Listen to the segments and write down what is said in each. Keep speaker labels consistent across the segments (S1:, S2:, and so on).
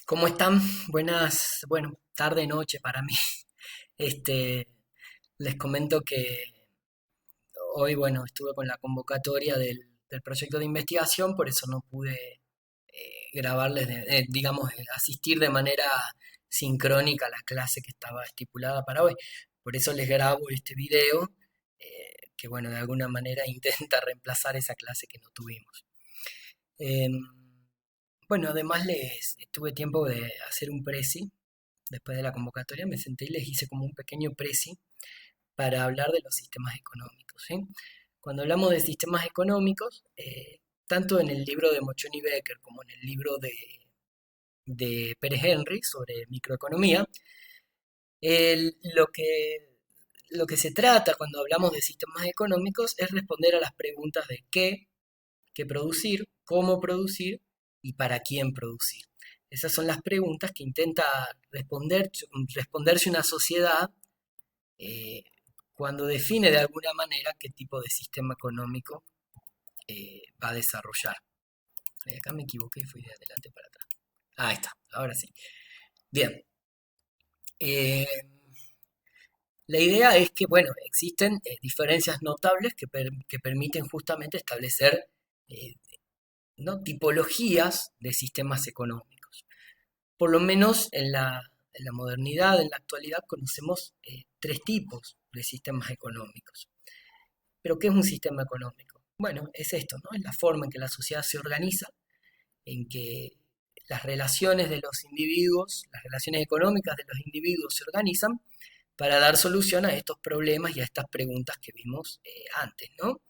S1: ¿Cómo están? Tarde, noche para mí. Este, Les comento que hoy, estuve con la convocatoria del proyecto de investigación, por eso no pude grabarles, asistir de manera sincrónica a la clase que estaba estipulada para hoy. Por eso les grabo este video, que de alguna manera intenta reemplazar esa clase que no tuvimos. Em, Además tuve tiempo de hacer un presi. Después de la convocatoria me senté y les hice como un pequeño presi para hablar de los sistemas económicos, ¿sí? Cuando hablamos de sistemas económicos, tanto en el libro de Mochoni Becker como en el libro de Pérez Henry sobre microeconomía, el- lo que, lo que se trata cuando hablamos de sistemas económicos es responder a las preguntas de qué producir, cómo producir y para quién producir. Esas son las preguntas que intenta responderse una sociedad eh, cuando define de alguna manera qué tipo de sistema económico va a desarrollar. Acá me equivoqué y fui de adelante para atrás. Ahí está, ahora sí. Bien. eh, la idea es que, existen diferencias notables que permiten justamente establecer eh, ¿no? tipologías de sistemas económicos. Por lo menos en la modernidad, en la actualidad, conocemos tres tipos de sistemas económicos. Pero ¿qué es un sistema económico? Bueno, es esto, ¿no? Es la forma en que la sociedad se organiza, en que las relaciones de los individuos, las relaciones económicas de los individuos se organizan para dar solución a estos problemas y a estas preguntas que vimos antes, ¿no?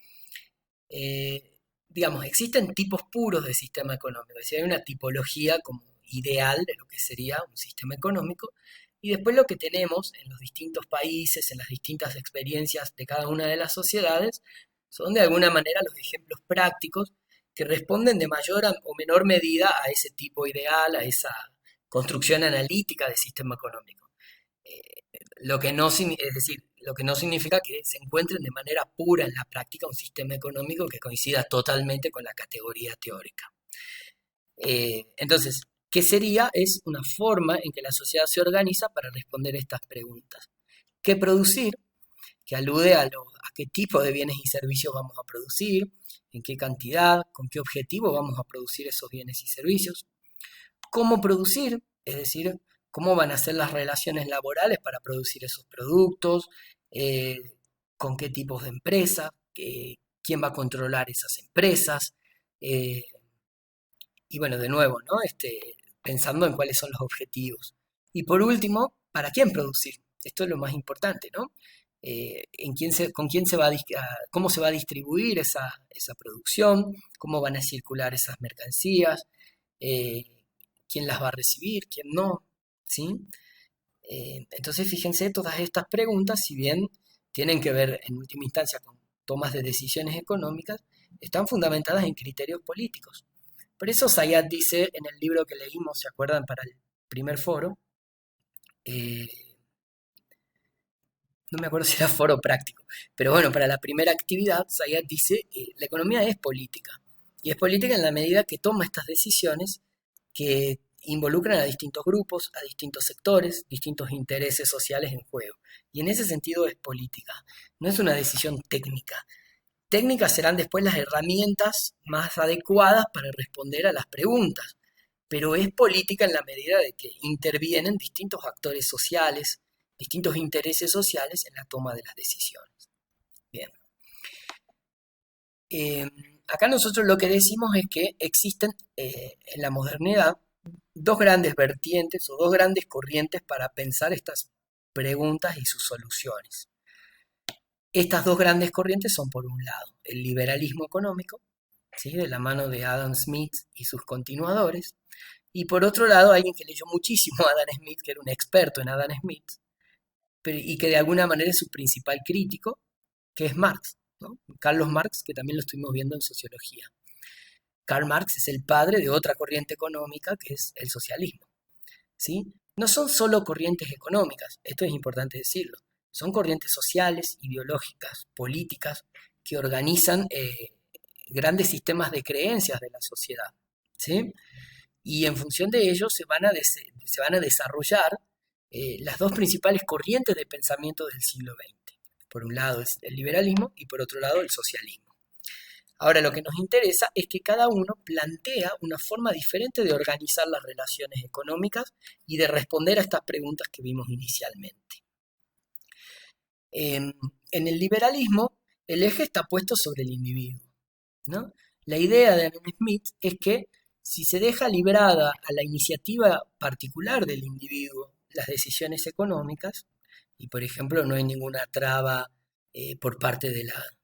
S1: Digamos, existen tipos puros de sistema económico, es decir, hay una tipología como ideal de lo que sería un sistema económico, y después lo que tenemos en los distintos países, en las distintas experiencias de cada una de las sociedades, son de alguna manera los ejemplos prácticos que responden de mayor o menor medida a ese tipo ideal, a esa construcción analítica de sistema económico. Es decir, lo que no significa que se encuentren de manera pura en la práctica un sistema económico que coincida totalmente con la categoría teórica. Entonces, ¿qué sería? Es una forma en que la sociedad se organiza para responder estas preguntas. ¿Qué producir? Que alude a qué tipo de bienes y servicios vamos a producir, en qué cantidad, con qué objetivo vamos a producir esos bienes y servicios. ¿Cómo producir? Es decir, cómo van a ser las relaciones laborales para producir esos productos, eh, con qué tipos de empresas, quién va a controlar esas empresas, eh, y de nuevo, ¿no? Pensando en cuáles son los objetivos. Y por último, ¿para quién producir? Esto es lo más importante, ¿no? Con quién se va cómo se va a distribuir esa producción, cómo van a circular esas mercancías, eh, quién las va a recibir, quién no, ¿sí? Entonces, fíjense, todas estas preguntas, si bien tienen que ver en última instancia con tomas de decisiones económicas, están fundamentadas en criterios políticos. Por eso Zayat dice en el libro que leímos, ¿se acuerdan? Para el primer foro, eh, no me acuerdo si era foro práctico, pero bueno, para la primera actividad, Zayat dice, la economía es política. Y es política en la medida que toma estas decisiones que involucran a distintos grupos, a distintos sectores, distintos intereses sociales en juego. Y en ese sentido es política, no es una decisión técnica. Técnicas serán después las herramientas más adecuadas para responder a las preguntas, pero es política en la medida de que intervienen distintos actores sociales, distintos intereses sociales en la toma de las decisiones. Bien. Eh, Acá nosotros lo que decimos es que existen en la modernidad dos grandes vertientes o dos grandes corrientes para pensar estas preguntas y sus soluciones. Estas dos grandes corrientes son, por un lado, el liberalismo económico, ¿sí? De la mano de Adam Smith y sus continuadores, y por otro lado, alguien que leyó muchísimo a Adam Smith, que era un experto en Adam Smith, y que de alguna manera es su principal crítico, que es Marx, ¿no? Carlos Marx, que también lo estuvimos viendo en sociología. Karl Marx es el padre de otra corriente económica que es el socialismo, ¿sí? No son solo corrientes económicas, esto es importante decirlo, son corrientes sociales, ideológicas, políticas, que organizan grandes sistemas de creencias de la sociedad, ¿sí? y en función de ello se van a desarrollar las dos principales corrientes de pensamiento del siglo XX. Por un lado es el liberalismo y por otro lado el socialismo. Ahora lo que nos interesa es que cada uno plantea una forma diferente de organizar las relaciones económicas y de responder a estas preguntas que vimos inicialmente. En el liberalismo, el eje está puesto sobre el individuo, ¿no? La idea de Adam Smith es que si se deja librada a la iniciativa particular del individuo las decisiones económicas, y por ejemplo no hay ninguna traba por parte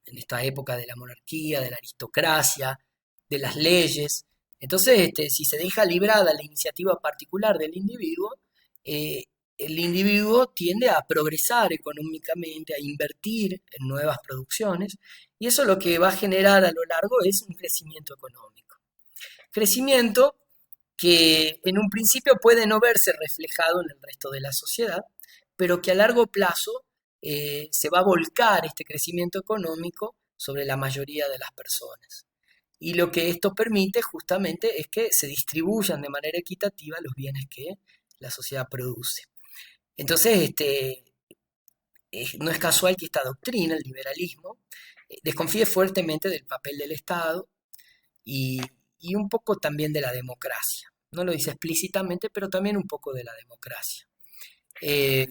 S1: en esta época de la monarquía, de la aristocracia, de las leyes, entonces si se deja librada la iniciativa particular del individuo, eh, el individuo tiende a progresar económicamente, a invertir en nuevas producciones, y eso lo que va a generar a lo largo es un crecimiento económico. Crecimiento que en un principio puede no verse reflejado en el resto de la sociedad, pero que a largo plazo se va a volcar este crecimiento económico sobre la mayoría de las personas. Y lo que esto permite justamente es que se distribuyan de manera equitativa los bienes que la sociedad produce. Entonces, no es casual que esta doctrina, el liberalismo, desconfíe fuertemente del papel del Estado y, y un poco también de la democracia. No lo dice explícitamente, pero también un poco de la democracia. Eh,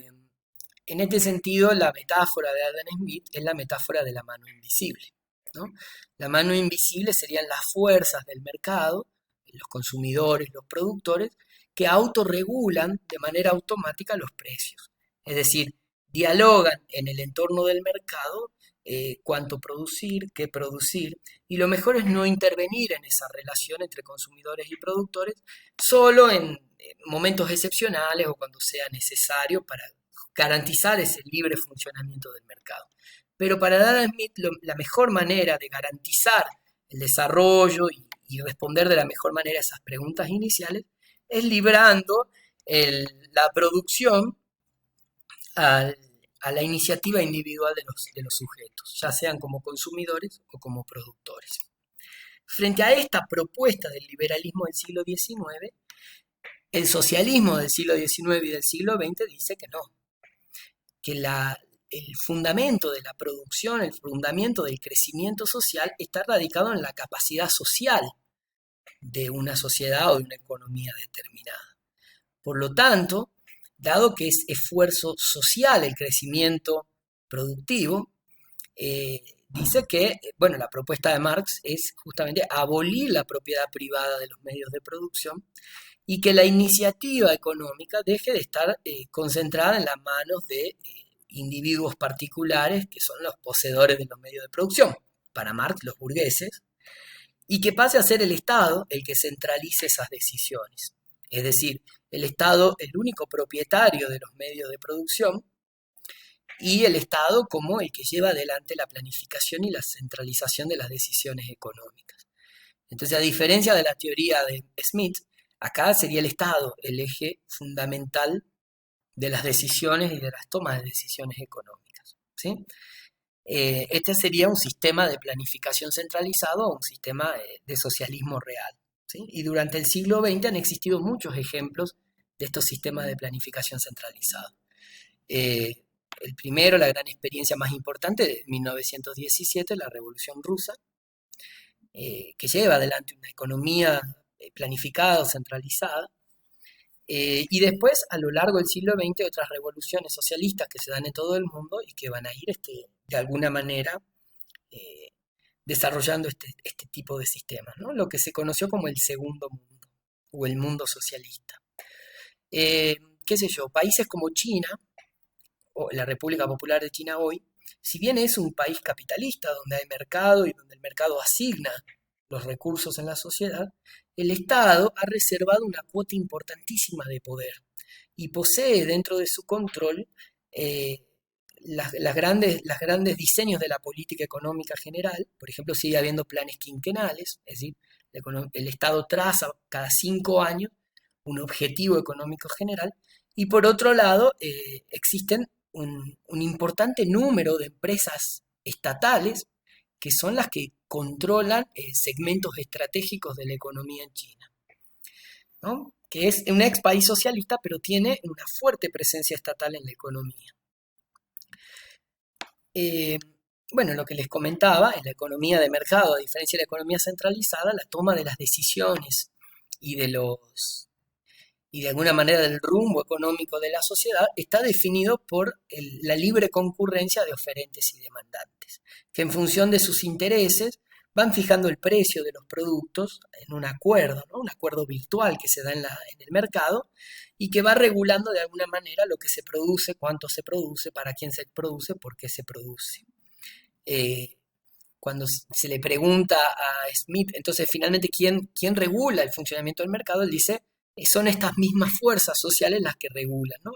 S1: en este sentido, la metáfora de Adam Smith es la metáfora de la mano invisible, ¿no? La mano invisible serían las fuerzas del mercado, los consumidores, los productores, que autorregulan de manera automática los precios. Es decir, dialogan en el entorno del mercado cuánto producir, qué producir, y lo mejor es no intervenir en esa relación entre consumidores y productores, solo en momentos excepcionales o cuando sea necesario para garantizar ese libre funcionamiento del mercado. Pero para Adam Smith la mejor manera de garantizar el desarrollo y responder de la mejor manera a esas preguntas iniciales es librando la producción al, a la iniciativa individual de los sujetos, ya sean como consumidores o como productores. Frente a esta propuesta del liberalismo del siglo XIX, el socialismo del siglo XIX y del siglo XX dice que no, que el fundamento de la producción, el fundamento del crecimiento social está radicado en la capacidad social de una sociedad o de una economía determinada. Por lo tanto, dado que es esfuerzo social el crecimiento productivo, dice que, bueno, la propuesta de Marx es justamente abolir la propiedad privada de los medios de producción y que la iniciativa económica deje de estar concentrada en las manos de individuos particulares que son los poseedores de los medios de producción, para Marx los burgueses, y que pase a ser el Estado el que centralice esas decisiones. Es decir, el Estado el único propietario de los medios de producción y el Estado como el que lleva adelante la planificación y la centralización de las decisiones económicas. Entonces, a diferencia de la teoría de Smith, acá sería el Estado el eje fundamental de las decisiones y de las tomas de decisiones económicas, ¿sí? Este sería un sistema de planificación centralizado o un sistema de socialismo real, ¿sí? Y durante el siglo XX han existido muchos ejemplos de estos sistemas de planificación centralizado. El primero, la gran experiencia más importante de 1917, la Revolución Rusa, que lleva adelante una economía planificada o centralizada. Y después, a lo largo del siglo XX, otras revoluciones socialistas que se dan en todo el mundo y que van a ir de alguna manera desarrollando este tipo de sistemas, ¿no? Lo que se conoció como el segundo mundo o el mundo socialista. Qué sé yo, países como China o la República Popular de China hoy, si bien es un país capitalista donde hay mercado y donde el mercado asigna los recursos en la sociedad, el Estado ha reservado una cuota importantísima de poder y posee dentro de su control las grandes diseños de la política económica general. Por ejemplo, sigue habiendo planes quinquenales, es decir, el Estado traza cada 5 años un objetivo económico general, y por otro lado existen un importante número de empresas estatales que son las que controlan segmentos estratégicos de la economía en China. ¿no? Que es un ex país socialista, pero tiene una fuerte presencia estatal en la economía. Eh, bueno, lo que les comentaba, en la economía de mercado, a diferencia de la economía centralizada, la toma de las decisiones y y de alguna manera del rumbo económico de la sociedad está definido por la libre concurrencia de oferentes y demandantes, que en función de sus intereses van fijando el precio de los productos en un acuerdo, ¿no? Un acuerdo virtual que se da en el mercado y que va regulando de alguna manera lo que se produce, cuánto se produce, para quién se produce, por qué se produce. Eh, Cuando se le pregunta a Smith, entonces finalmente, ¿quién regula el funcionamiento del mercado? Él dice, son estas mismas fuerzas sociales las que regulan, ¿no?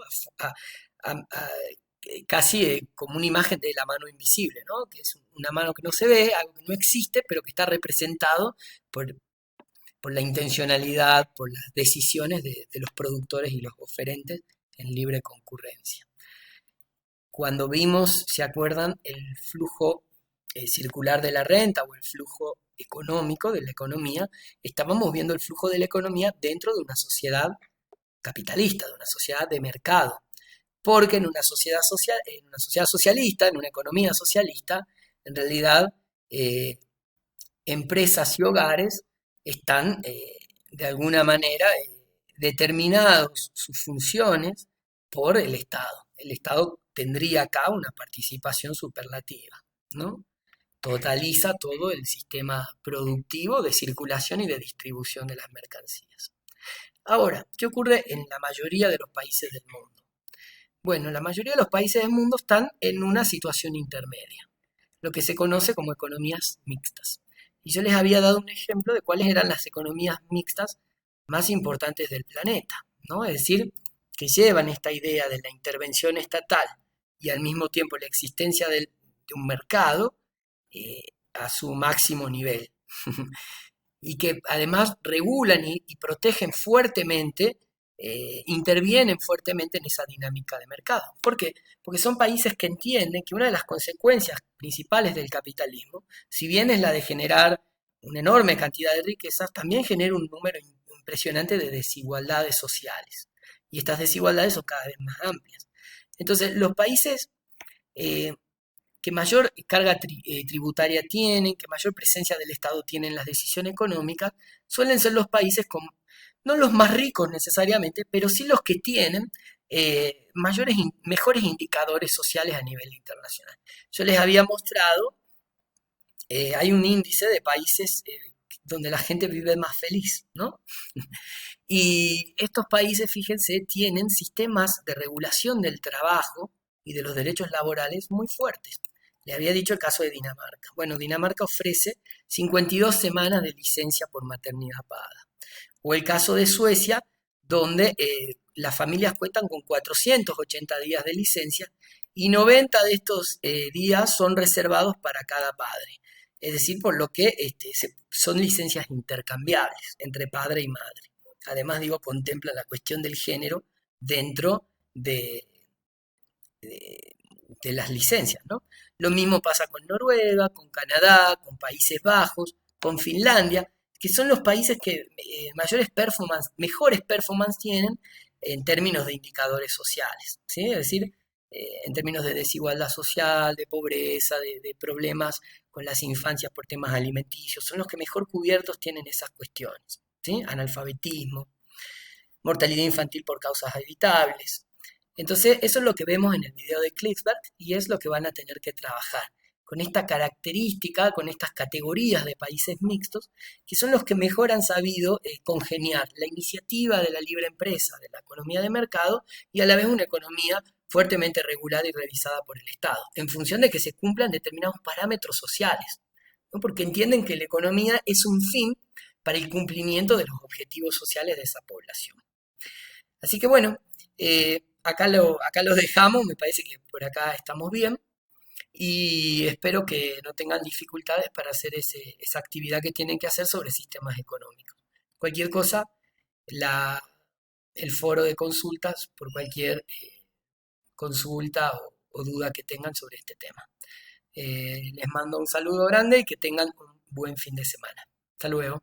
S1: Casi como una imagen de la mano invisible, ¿no? Que es una mano que no se ve, algo que no existe, pero que está representado por, por la intencionalidad, por las decisiones de los productores y los oferentes en libre concurrencia. Cuando vimos, ¿se acuerdan?, el flujo circular de la renta o el flujo económico de la economía, estábamos viendo el flujo de la economía dentro de una sociedad capitalista, de una sociedad de mercado. Porque en una sociedad, en una sociedad socialista, en una economía socialista, en realidad empresas y hogares están de alguna manera determinados sus funciones por el Estado. El Estado tendría acá una participación superlativa, ¿no? Totaliza todo el sistema productivo de circulación y de distribución de las mercancías. Ahora, ¿qué ocurre en la mayoría de los países del mundo? Bueno, la mayoría de los países del mundo están en una situación intermedia, lo que se conoce como economías mixtas. Y yo les había dado un ejemplo de cuáles eran las economías mixtas más importantes del planeta, ¿no? Es decir, que llevan esta idea de la intervención estatal y al mismo tiempo la existencia de un mercado a su máximo nivel. Y que además regulan y protegen fuertemente, intervienen fuertemente en esa dinámica de mercado. ¿Por qué? Porque son países que entienden que una de las consecuencias principales del capitalismo, si bien es la de generar una enorme cantidad de riquezas, también genera un número impresionante de desigualdades sociales. Y estas desigualdades son cada vez más amplias. Entonces, los países eh, que mayor carga tributaria tienen, que mayor presencia del Estado tienen en las decisiones económicas, suelen ser los países con, no los más ricos necesariamente, pero sí los que tienen mejores indicadores sociales a nivel internacional. Yo les había mostrado, hay un índice de países donde la gente vive más feliz, ¿no? Y estos países, fíjense, tienen sistemas de regulación del trabajo y de los derechos laborales muy fuertes. Le había dicho el caso de Dinamarca. Bueno, Dinamarca ofrece 52 semanas de licencia por maternidad pagada. O el caso de Suecia, donde las familias cuentan con 480 días de licencia y 90 de estos días son reservados para cada padre. Es decir, por lo que son licencias intercambiables entre padre y madre. Además, digo, contempla la cuestión del género dentro de, de las licencias, ¿no? Lo mismo pasa con Noruega, con Canadá, con Países Bajos, con Finlandia, que son los países que mejores performance tienen en términos de indicadores sociales, ¿sí? Es decir, en términos de desigualdad social, de pobreza, de problemas con las infancias por temas alimenticios, son los que mejor cubiertos tienen esas cuestiones, ¿sí? Analfabetismo, mortalidad infantil por causas evitables. Entonces, eso es lo que vemos en el video de Klicksberg y es lo que van a tener que trabajar con esta característica, con estas categorías de países mixtos, que son los que mejor han sabido congeniar la iniciativa de la libre empresa, de la economía de mercado, y a la vez una economía fuertemente regulada y revisada por el Estado, en función de que se cumplan determinados parámetros sociales, ¿no? Porque entienden que la economía es un fin para el cumplimiento de los objetivos sociales de esa población. Así que bueno, acá lo dejamos, me parece que por acá estamos bien y espero que no tengan dificultades para hacer esa actividad que tienen que hacer sobre sistemas económicos. Cualquier cosa, la, el foro de consultas por cualquier consulta o duda que tengan sobre este tema. Les mando un saludo grande y que tengan un buen fin de semana. Hasta luego.